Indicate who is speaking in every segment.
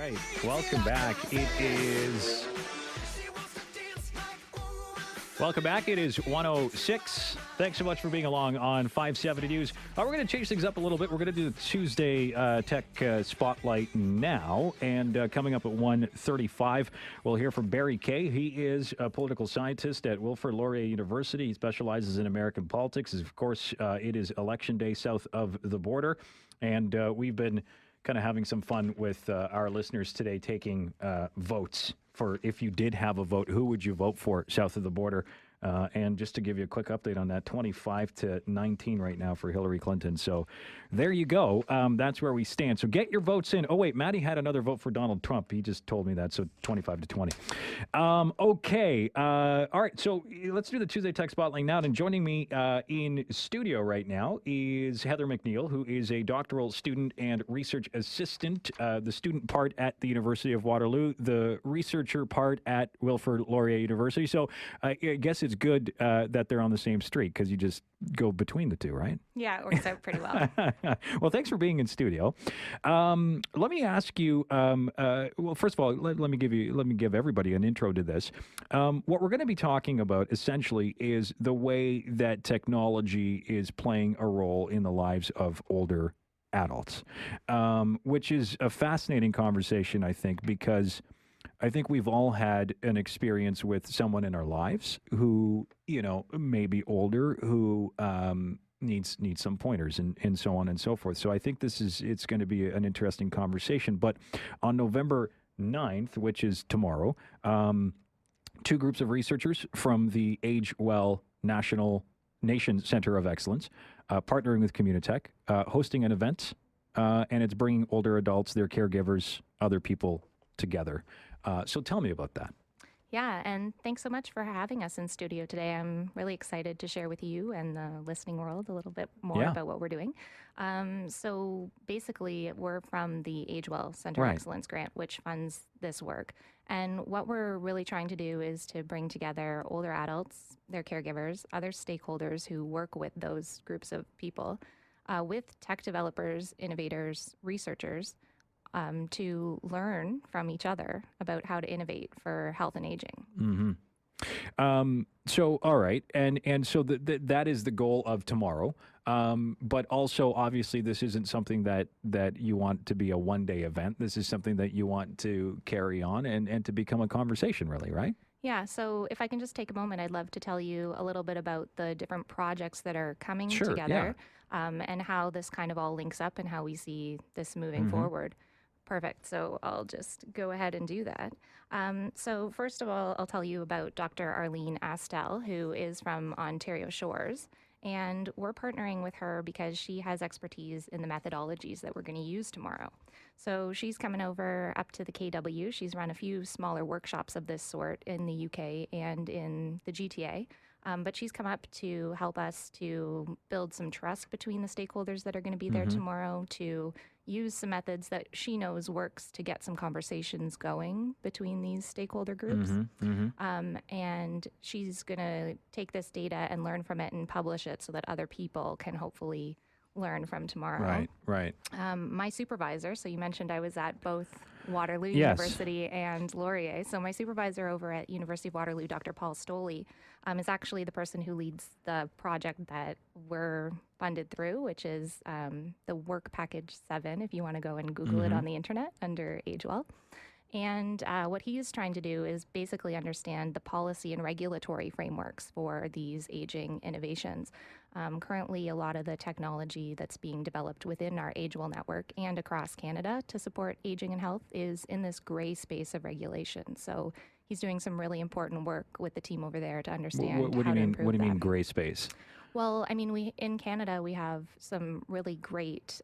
Speaker 1: right. Welcome back. Welcome back. It is 106. Thanks so much for being along on 570 News. We're going to change things up a little bit. We're going to do the Tuesday Tech Spotlight now. And coming up at 1:35, we'll hear from Barry Kay. He is a political scientist at Wilfrid Laurier University. He specializes in American politics. Of course, it is election day south of the border. And we've been kind of having some fun with our listeners today, taking votes for if you did have a vote, who would you vote for south of the border? And just to give you a quick update on that, 25-19 right now for Hillary Clinton. So there you go. That's where we stand. So get your votes in. Oh, wait, Maddie had another vote for Donald Trump. He just told me that. So 25-20. Okay. All right. So let's do the Tuesday Tech Spotlight now. And joining me in studio right now is Heather McNeil, who is a doctoral student and research assistant, the student part at the University of Waterloo, the researcher part at Wilfrid Laurier University. So I guess it's good that they're on the same street because you just go between the two, right?
Speaker 2: Yeah, it works out pretty well.
Speaker 1: Well, thanks for being in studio. Let me ask you. Well, first of all, let me give everybody an intro to this. What we're going to be talking about essentially is the way that technology is playing a role in the lives of older adults, which is a fascinating conversation, I think, because I think we've all had an experience with someone in our lives who, may be older, who needs some pointers and so on and so forth. So I think it's going to be an interesting conversation. But on November 9th, which is tomorrow, two groups of researchers from the Age Well Nation Center of Excellence, partnering with Communitech, hosting an event, and it's bringing older adults, their caregivers, other people together. So tell me about that.
Speaker 2: Yeah, and thanks so much for having us in studio today. I'm really excited to share with you and the listening world a little bit more about what we're doing. So basically, we're from the Age Well Center of Excellence grant, which funds this work. And what we're really trying to do is to bring together older adults, their caregivers, other stakeholders who work with those groups of people, with tech developers, innovators, researchers, to learn from each other about how to innovate for health and aging.
Speaker 1: Mm-hmm. So, all right. And so that is the goal of tomorrow. But also, obviously, this isn't something that you want to be a one-day event. This is something that you want to carry on and to become a conversation, really, right?
Speaker 2: Yeah, so if I can just take a moment, I'd love to tell you a little bit about the different projects that are coming together, and how this kind of all links up and how we see this moving forward. Perfect. So I'll just go ahead and do that. So first of all, I'll tell you about Dr. Arlene Astel, who is from Ontario Shores. And we're partnering with her because she has expertise in the methodologies that we're going to use tomorrow. So she's coming over up to the KW. She's run a few smaller workshops of this sort in the UK and in the GTA. But she's come up to help us to build some trust between the stakeholders that are going to be there tomorrow, to use some methods that she knows works to get some conversations going between these stakeholder groups. And she's going to take this data and learn from it and publish it so that other people can hopefully learn from tomorrow.
Speaker 1: Right.
Speaker 2: My supervisor, so you mentioned I was at both Waterloo University and Laurier. So my supervisor over at University of Waterloo, Dr. Paul Stoley, is actually the person who leads the project that we're funded through, which is the Work Package 7, if you want to go and Google it on the internet under AgeWell. And what he is trying to do is basically understand the policy and regulatory frameworks for these aging innovations. Currently, a lot of the technology that's being developed within our AgeWell network and across Canada to support aging and health is in this gray space of regulation. So he's doing some really important work with the team over there to understand how to improve that.
Speaker 1: What do you mean gray space?
Speaker 2: Well, I mean, in Canada, we have some really great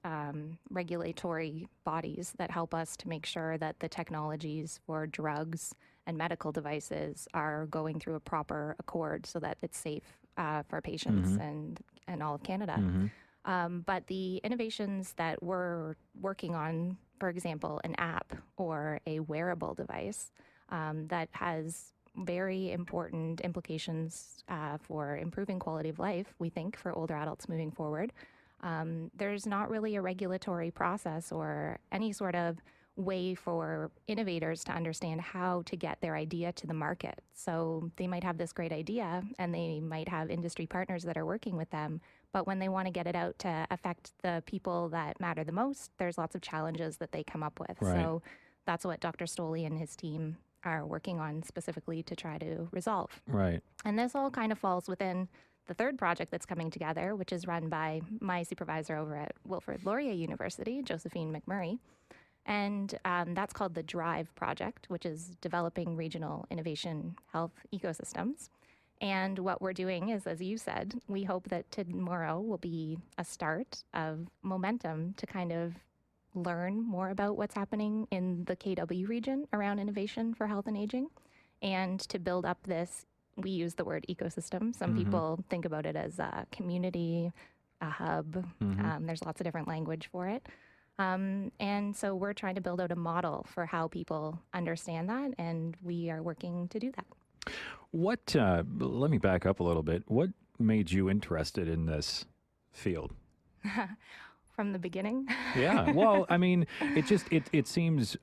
Speaker 2: regulatory bodies that help us to make sure that the technologies for drugs and medical devices are going through a proper accord so that it's safe for patients and all of Canada. But the innovations that we're working on, for example, an app or a wearable device that has very important implications for improving quality of life, we think, for older adults moving forward. There's not really a regulatory process or any sort of way for innovators to understand how to get their idea to the market. So they might have this great idea and they might have industry partners that are working with them, but when they want to get it out to affect the people that matter the most, there's lots of challenges that they come up with.
Speaker 1: Right.
Speaker 2: So that's what Dr. Stoley and his team are working on specifically to try to resolve.
Speaker 1: Right.
Speaker 2: And this all kind of falls within the third project that's coming together, which is run by my supervisor over at Wilfrid Laurier University, Josephine McMurray. And that's called the DRIVE project, which is Developing Regional Innovation Health Ecosystems. And what we're doing is, as you said, we hope that tomorrow will be a start of momentum to kind of learn more about what's happening in the KW region around innovation for health and aging, and to build up this, we use the word ecosystem. Some people think about it as a community, a hub. There's lots of different language for it. And so we're trying to build out a model for how people understand that, and we are working to do that.
Speaker 1: What, let me back up a little bit. What made you interested in this field?
Speaker 2: From the beginning?
Speaker 1: Yeah. Well, I mean, it seems,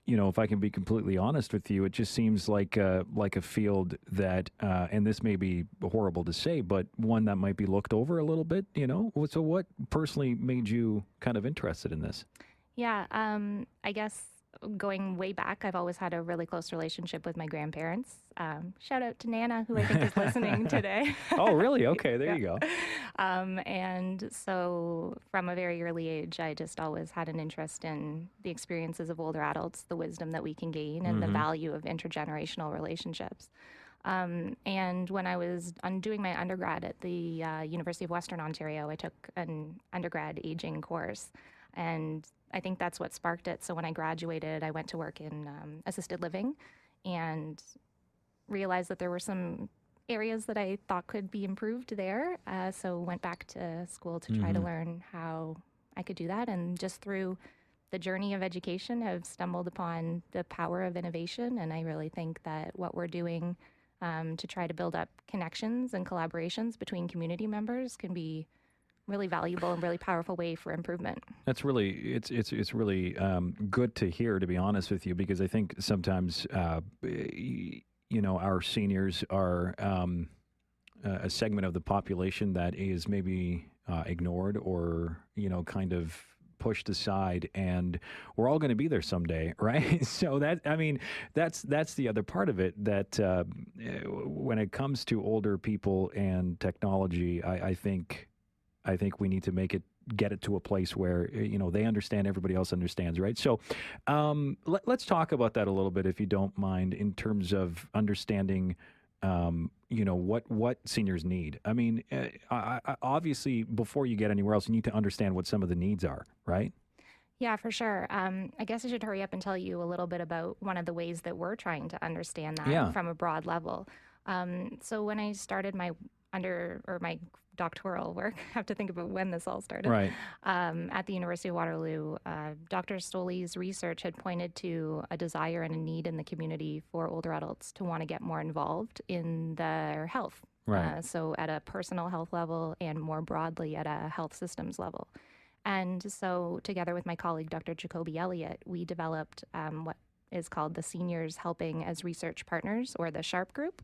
Speaker 1: if I can be completely honest with you, it just seems like a field that, and this may be horrible to say, but one that might be looked over a little bit, So what personally made you kind of interested in this?
Speaker 2: Yeah, I guess going way back, I've always had a really close relationship with my grandparents. Shout out to Nana, who I think is listening today.
Speaker 1: Oh, really? Okay, there you go.
Speaker 2: And so from a very early age, I just always had an interest in the experiences of older adults, the wisdom that we can gain, and the value of intergenerational relationships. And when I was doing my undergrad at the University of Western Ontario, I took an undergrad aging course. And I think that's what sparked it. So when I graduated, I went to work in assisted living and realized that there were some areas that I thought could be improved there. So went back to school to try to learn how I could do that. And just through the journey of education, I've stumbled upon the power of innovation. And I really think that what we're doing to try to build up connections and collaborations between community members can be really valuable and really powerful way for improvement.
Speaker 1: That's really, it's really good to hear, to be honest with you, because I think sometimes, our seniors are a segment of the population that is maybe ignored or, kind of pushed aside, and we're all going to be there someday, right? So that's the other part of it, that when it comes to older people and technology, I think we need to get it to a place where, they understand, everybody else understands, right? So let's talk about that a little bit, if you don't mind, in terms of understanding, what seniors need. I mean, obviously, before you get anywhere else, you need to understand what some of the needs are, right?
Speaker 2: Yeah, for sure. I guess I should hurry up and tell you a little bit about one of the ways that we're trying to understand that from a broad level. So when I started my my doctoral work, I have to think about when this all started.
Speaker 1: Right.
Speaker 2: At the University of Waterloo, Dr. Stoley's research had pointed to a desire and a need in the community for older adults to want to get more involved in their health.
Speaker 1: Right.
Speaker 2: So at a personal health level and more broadly at a health systems level. And so together with my colleague, Dr. Jacoby Elliott, we developed what is called the Seniors Helping as Research Partners, or the SHARP group.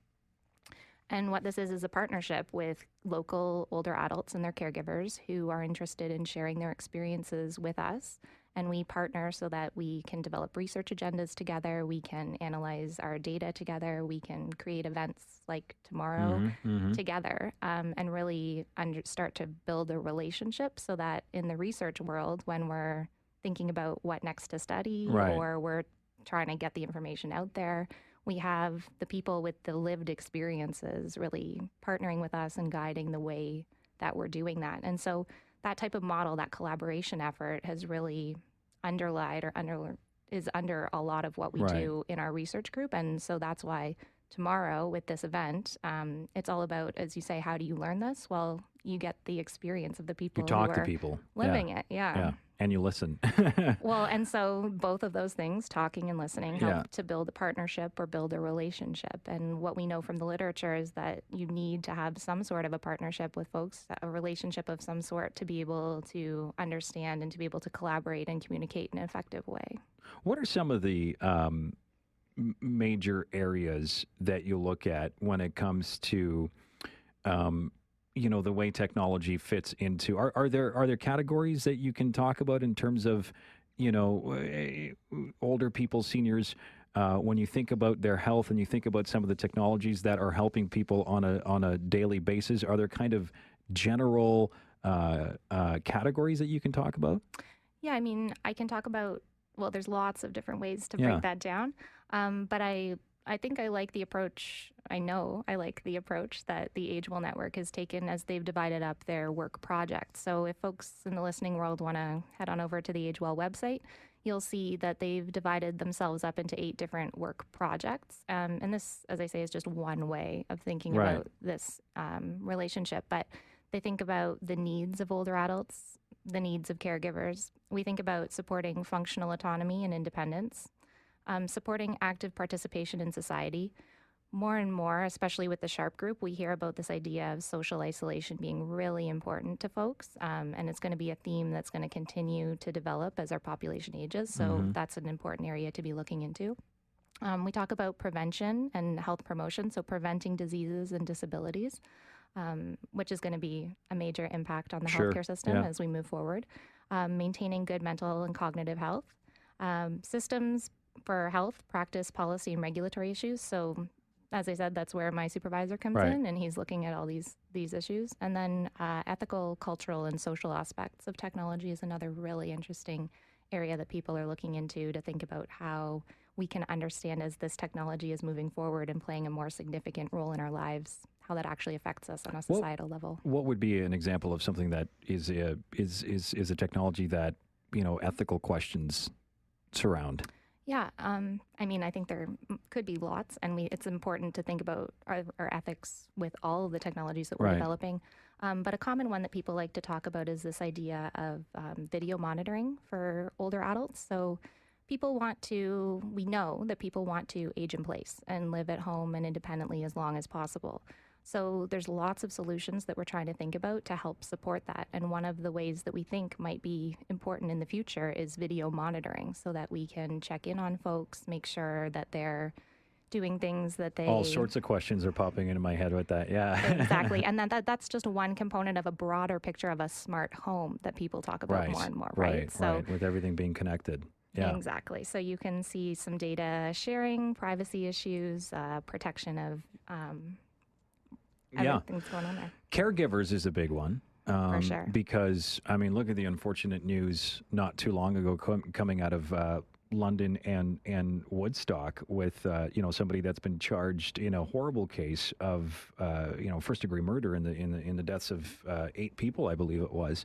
Speaker 2: And what this is a partnership with local older adults and their caregivers who are interested in sharing their experiences with us. And we partner so that we can develop research agendas together, we can analyze our data together, we can create events like tomorrow together, and really start to build a relationship so that in the research world, when we're thinking about what next to study or we're trying to get the information out there, we have the people with the lived experiences really partnering with us and guiding the way that we're doing that. And so that type of model, that collaboration effort, has really is under a lot of what we do in our research group. And so that's why tomorrow with this event, it's all about, as you say, how do you learn this? Well, you get the experience of the people
Speaker 1: who talk
Speaker 2: who
Speaker 1: to
Speaker 2: are
Speaker 1: people
Speaker 2: living it. Yeah.
Speaker 1: and you listen.
Speaker 2: Well, and so both of those things, talking and listening, help to build a partnership or build a relationship. And what we know from the literature is that you need to have some sort of a partnership with folks, a relationship of some sort, to be able to understand and to be able to collaborate and communicate in an effective way.
Speaker 1: What are some of the major areas that you look at when it comes to the way technology fits into, are there categories that you can talk about in terms of, older people, seniors, when you think about their health and you think about some of the technologies that are helping people on a daily basis? Are there kind of general categories that you can talk about?
Speaker 2: Yeah, I mean, I can talk about, well, there's lots of different ways to break that down. But I think I like the approach. I know I like the approach that the Age Well Network has taken as they've divided up their work projects. So if folks in the listening world want to head on over to the Age Well website, you'll see that they've divided themselves up into 8 different work projects. And this, as I say, is just one way of thinking about this relationship. But they think about the needs of older adults, the needs of caregivers. We think about supporting functional autonomy and independence, supporting active participation in society. More and more, especially with the SHARP group, we hear about this idea of social isolation being really important to folks. And it's going to be a theme that's going to continue to develop as our population ages. So that's an important area to be looking into. We talk about prevention and health promotion, so preventing diseases and disabilities, which is going to be a major impact on the healthcare system as we move forward. Maintaining good mental and cognitive health. Systems for health, practice, policy, and regulatory issues. So, as I said, that's where my supervisor comes in, and he's looking at all these issues. And then ethical, cultural, and social aspects of technology is another really interesting area that people are looking into to think about how we can understand as this technology is moving forward and playing a more significant role in our lives, how that actually affects us on a societal level. What
Speaker 1: would be an example of something that is a technology that, ethical questions surround?
Speaker 2: Yeah, I mean, I think there could be lots, and it's important to think about our ethics with all of the technologies that we're developing. But a common one that people like to talk about is this idea of video monitoring for older adults. So we know that people want to age in place and live at home and independently as long as possible. So there's lots of solutions that we're trying to think about to help support that. And one of the ways that we think might be important in the future is video monitoring, so that we can check in on folks, make sure that they're doing things that they...
Speaker 1: All sorts of questions are popping into my head with that,
Speaker 2: Exactly. And that's just one component of a broader picture of a smart home that people talk about more and more, right?
Speaker 1: So, with everything being connected. Yeah.
Speaker 2: Exactly. So you can see some data sharing, privacy issues, protection of... everything's going on there.
Speaker 1: Caregivers is a big one.
Speaker 2: For sure.
Speaker 1: Because, I mean, look at the unfortunate news not too long ago coming out of London and Woodstock with, somebody that's been charged in a horrible case of, first-degree murder in the deaths of 8 people, I believe it was,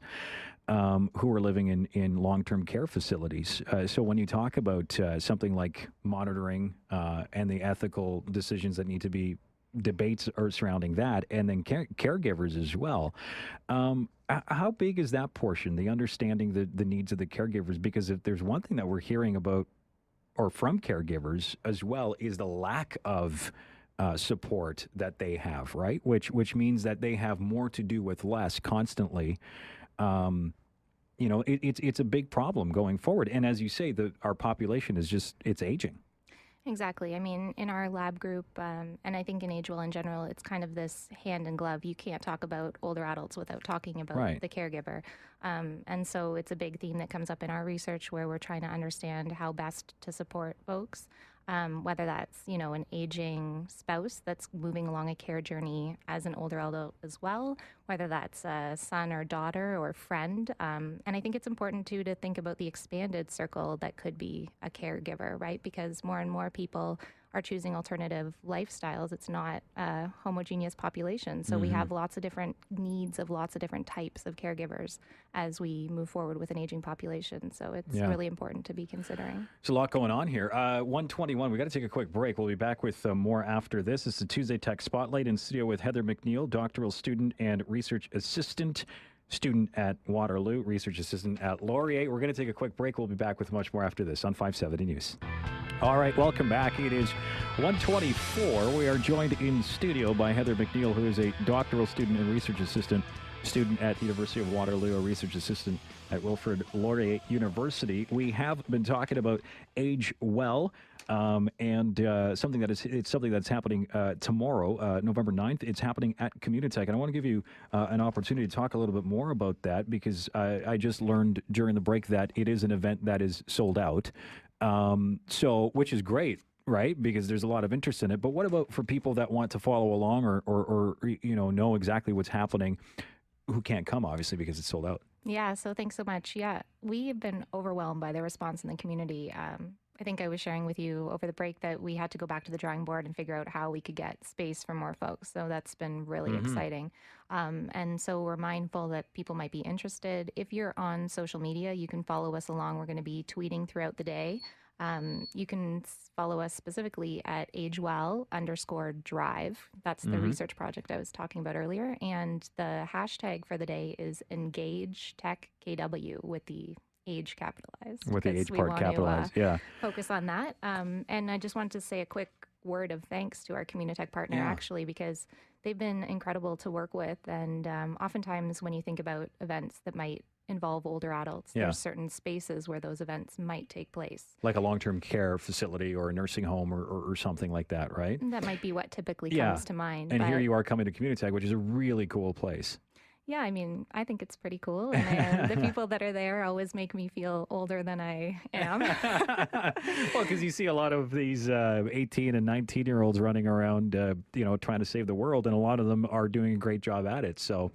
Speaker 1: who were living in long-term care facilities. So when you talk about something like monitoring and the ethical decisions that need to be debates are surrounding that, and then caregivers as well. How big is that portion, the understanding the needs of the caregivers? Because if there's one thing that we're hearing about, or from caregivers as well, is the lack of support that they have, right? Which means that they have more to do with less constantly. It's a big problem going forward. And as you say, our population is it's aging.
Speaker 2: Exactly. I mean, in our lab group, and I think in Age Well in general, it's kind of this hand in glove. You can't talk about older adults without talking about the caregiver. And so it's a big theme that comes up in our research, where we're trying to understand how best to support folks, whether that's, an aging spouse that's moving along a care journey as an older adult as well, whether that's a son or daughter or friend. And I think it's important, too, to think about the expanded circle that could be a caregiver, right? Because more and more people are choosing alternative lifestyles. It's not a homogeneous population. So we have lots of different needs of lots of different types of caregivers as we move forward with an aging population. So it's really important to be considering.
Speaker 1: There's a lot going on here. 1:21, we got to take a quick break. We'll be back with more after this. It's the Tuesday Tech Spotlight in studio with Heather McNeil, doctoral student and research assistant student at Waterloo, research assistant at Laurier. We're going to take a quick break. We'll be back with much more after this on 570 News. All right, welcome back. It is 1:24. We are joined in studio by Heather McNeil, who is a doctoral student and research assistant student at the University of Waterloo, a research assistant at Wilfrid Laurier University. We have been talking about Age Well, and something that's happening tomorrow, November 9th. It's happening at Communitech, and I want to give you an opportunity to talk a little bit more about that, because I just learned during the break that it is an event that is sold out, which is great. Right, because there's a lot of interest in it. But what about for people that want to follow along or know exactly what's happening, who can't come, obviously, because it's sold out?
Speaker 2: Yeah, so thanks so much. Yeah, we have been overwhelmed by the response in the community. I think I was sharing with you over the break that we had to go back to the drawing board and figure out how we could get space for more folks. So that's been really exciting. And so we're mindful that people might be interested. If you're on social media, you can follow us along. We're going to be tweeting throughout the day. You can follow us specifically at agewell_drive. That's the research project I was talking about earlier. And the hashtag for the day is EngAGETechKW with the age capitalized.
Speaker 1: With the age part capitalized, yeah.
Speaker 2: Focus on that. And I just wanted to say a quick word of thanks to our Communitech partner, actually, because they've been incredible to work with. And oftentimes when you think about events that might involve older adults, there's certain spaces where those events might take place. Like
Speaker 1: a long-term care facility or a nursing home or something like that, right?
Speaker 2: That might be what typically comes to mind.
Speaker 1: And here you are coming to Communitech, which is a really cool place.
Speaker 2: Yeah, I mean, I think it's pretty cool. And the people that are there always make me feel older than I am.
Speaker 1: Well, because you see a lot of these 18 and 19-year-olds running around, trying to save the world, and a lot of them are doing a great job at it. So,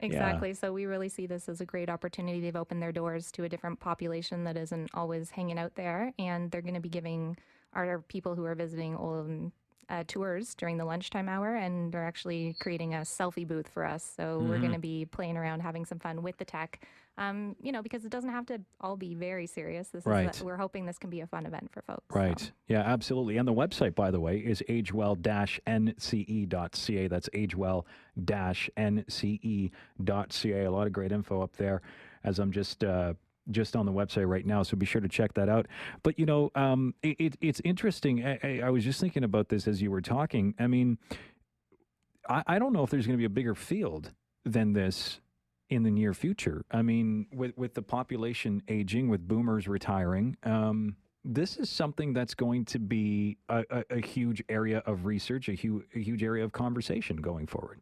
Speaker 2: exactly. So we really see this as a great opportunity. They've opened their doors to a different population that isn't always hanging out there, and they're going to be giving our people who are visiting tours during the lunchtime hour, and they're actually creating a selfie booth for us. So we're going to be playing around, having some fun with the tech, because it doesn't have to all be very serious. We're hoping this can be a fun event for folks.
Speaker 1: Right.
Speaker 2: So.
Speaker 1: Yeah, absolutely. And the website, by the way, is agewell-nce.ca. That's agewell-nce.ca. A lot of great info up there, as I'm just on the website right now, so be sure to check that out. But, it's interesting. I was just thinking about this as you were talking. I mean, I don't know if there's going to be a bigger field than this in the near future. I mean, with the population aging, with boomers retiring, this is something that's going to be a huge area of research, a huge area of conversation going forward.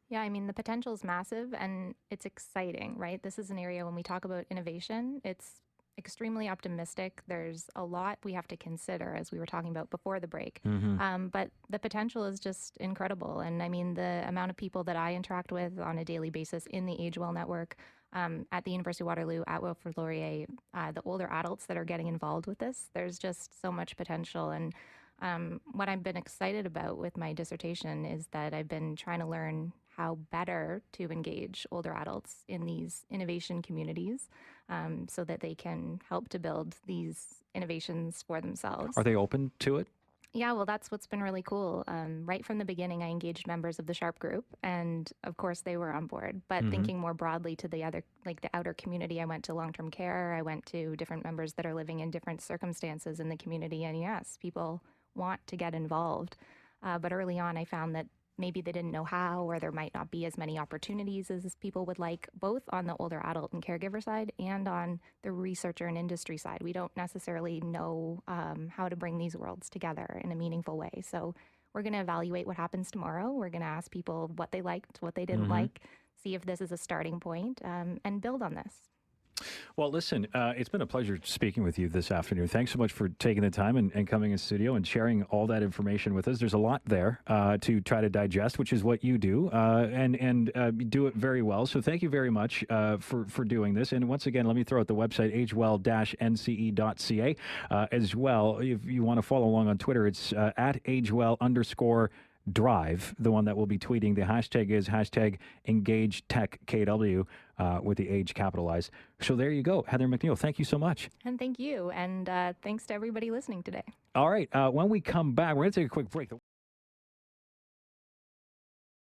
Speaker 2: Yeah, I mean, the potential is massive and it's exciting, right? This is an area when we talk about innovation, it's extremely optimistic. There's a lot we have to consider, as we were talking about before the break. But the potential is just incredible. And I mean, the amount of people that I interact with on a daily basis in the Age Well network, at the University of Waterloo, at Wilfrid Laurier, the older adults that are getting involved with this, there's just so much potential. And what I've been excited about with my dissertation is that I've been trying to learn how better to engage older adults in these innovation communities, so that they can help to build these innovations for themselves.
Speaker 1: Are they open to it?
Speaker 2: Yeah, well, that's what's been really cool. Right from the beginning, I engaged members of the Sharp group, and of course they were on board. But thinking more broadly to the outer community, I went to long-term care, I went to different members that are living in different circumstances in the community, and yes, people want to get involved. But early on, I found that maybe they didn't know how, or there might not be as many opportunities as people would like, both on the older adult and caregiver side and on the researcher and industry side. We don't necessarily know how to bring these worlds together in a meaningful way. So we're going to evaluate what happens tomorrow. We're going to ask people what they liked, what they didn't like, see if this is a starting point, and build on this.
Speaker 1: Well, listen, it's been a pleasure speaking with you this afternoon. Thanks so much for taking the time and coming in studio and sharing all that information with us. There's a lot there to try to digest, which is what you do, and you do it very well. So thank you very much for doing this. And once again, let me throw out the website, agewell-nce.ca. As well, if you want to follow along on Twitter, it's at agewell_drive, the one that will be tweeting. The hashtag is hashtag EngAGETechKW with the age capitalized. So there you go. Heather McNeil, thank you so much.
Speaker 2: And thank you. And thanks to everybody listening today.
Speaker 1: All right. When we come back, we're going to take a quick break.